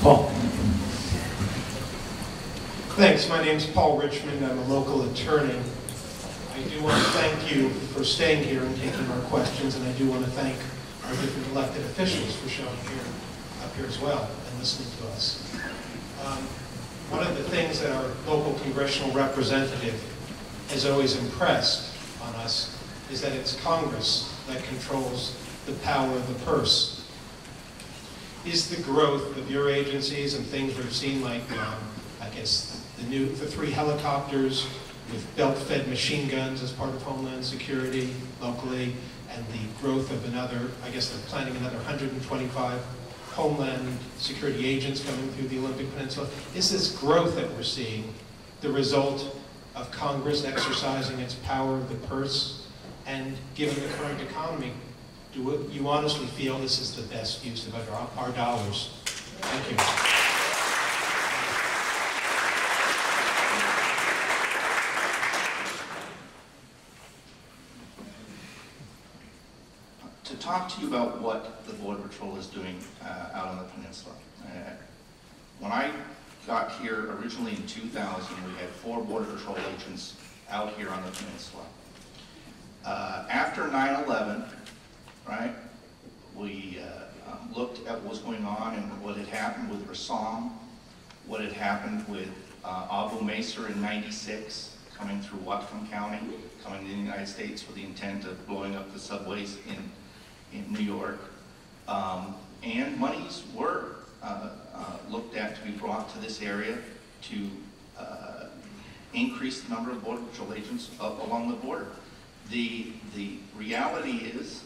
Paul. Thanks. My name's Paul Richmond. I'm a local attorney. I do want to thank you for staying here and taking our questions, and I do want to thank our different elected officials for showing up here as well and listening to us. One of the things that our local congressional representative has always impressed on us is that it's Congress that controls the power of the purse. Is the growth of your agencies and things we've seen, like I guess the 3 helicopters with belt-fed machine guns as part of Homeland Security locally, and the growth of another, I guess they're planning another 125 Homeland Security agents coming through the Olympic Peninsula. Is this growth that we're seeing the result of Congress exercising its power of the purse? And given the current economy, do you honestly feel this is the best use of our dollars? Thank you. To talk to you about what the Border Patrol is doing out on the peninsula. When I got here originally in 2000, we had 4 Border Patrol agents out here on the peninsula. After 9/11, right, we looked at what was going on and what had happened with Rassam, what had happened with Abu Mesa in '96, coming through Whatcom County, coming to the United States with the intent of blowing up the subways in New York. And monies were looked at to be brought to this area to increase the number of Border Patrol agents along the border. The reality is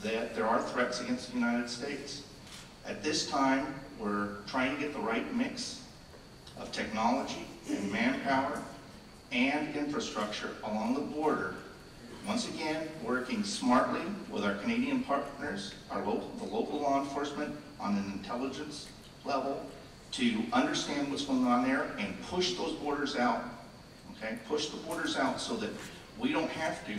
that there are threats against the United States. At this time, we're trying to get the right mix of technology and manpower and infrastructure along the border. Once again, working smartly with our Canadian partners, the local law enforcement on an intelligence level to understand what's going on there and push those borders out, okay? Push the borders out so that we don't have to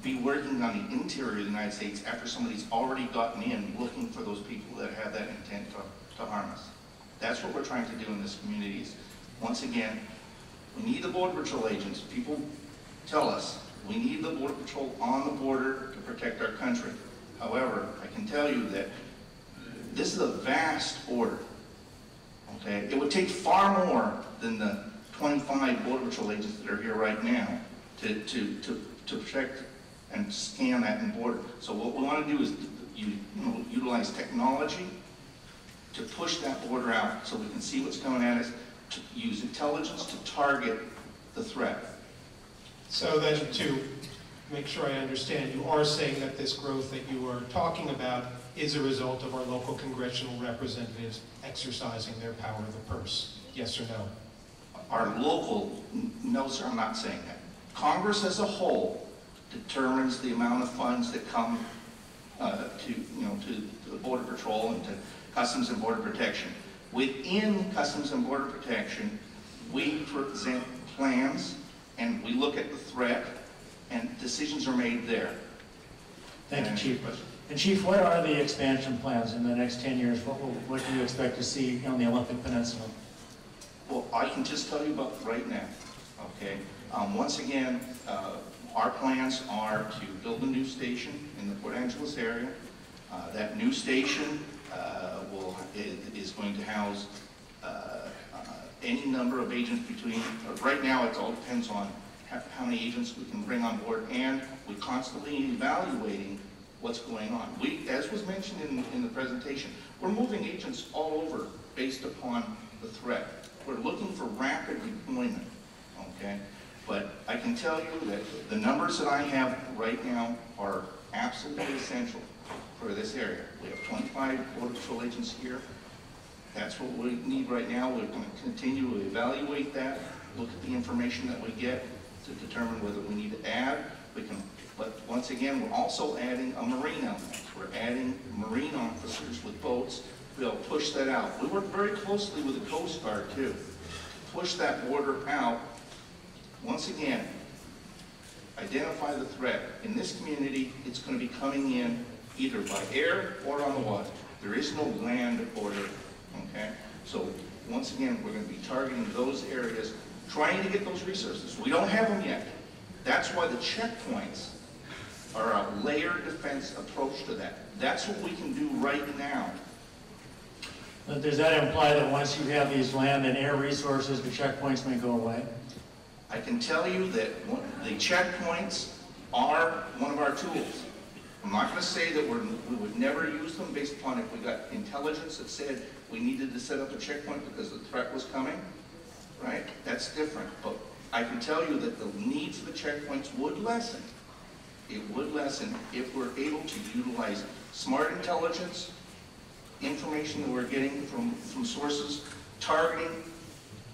be working on the interior of the United States after somebody's already gotten in looking for those people that have that intent to harm us. That's what we're trying to do in this community. Is, once again, we need the Border Patrol agents. People tell us we need the Border Patrol on the border to protect our country. However, I can tell you that this is a vast border, okay? It would take far more than the 25 Border Patrol agents that are here right now to protect and scan that in border. So what we want to do is utilize technology to push that border out so we can see what's coming at us, to use intelligence to target the threat. So then, to make sure I understand, you are saying that this growth that you are talking about is a result of our local congressional representatives exercising their power of the purse, yes or no? Our local, no sir, I'm not saying that. Congress as a whole determines the amount of funds that come to the Border Patrol and to Customs and Border Protection. Within Customs and Border Protection, we present plans and we look at the threat and decisions are made there. Thank you, Chief. And Chief, what are the expansion plans in the next 10 years? What do you expect to see on the Olympic Peninsula? Well, I can just tell you about right now, okay? Once again, our plans are to build a new station in the Port Angeles area. That new station is going to house any number of agents between, right now it all depends on how many agents we can bring on board, and we're constantly evaluating what's going on. As was mentioned in the presentation, we're moving agents all over based upon the threat. We're looking for rapid deployment, okay? But I can tell you that the numbers that I have right now are absolutely essential for this area. We have 25 Border Patrol agents here. That's what we need right now. We're going to continue to evaluate that, look at the information that we get to determine whether we need to add. But once again, we're also adding a marine element. We're adding marine officers with boats. We'll push that out. We work very closely with the Coast Guard too. Push that border out. Once again, identify the threat. In this community, it's going to be coming in either by air or on the water. There is no land border okay? So once again, we're going to be targeting those areas, trying to get those resources. We don't have them yet. That's why the checkpoints are a layered defense approach to that. That's what we can do right now. But does that imply that once you have these land and air resources, the checkpoints may go away? I can tell you that the checkpoints are one of our tools. I'm not going to say that we would never use them based upon if we got intelligence that said we needed to set up a checkpoint because the threat was coming, right? That's different. But I can tell you that the need for the checkpoints would lessen. It would lessen if we're able to utilize smart intelligence, information that we're getting from sources, targeting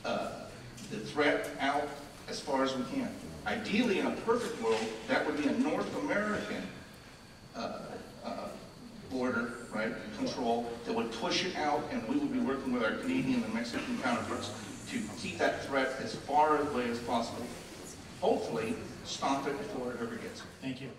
the threat out as far as we can. Ideally, in a perfect world, that would be a North American border, right, control that would push it out, and we would be working with our Canadian and Mexican counterparts to keep that threat as far away as possible. Hopefully, stop it before it ever gets here. Thank you.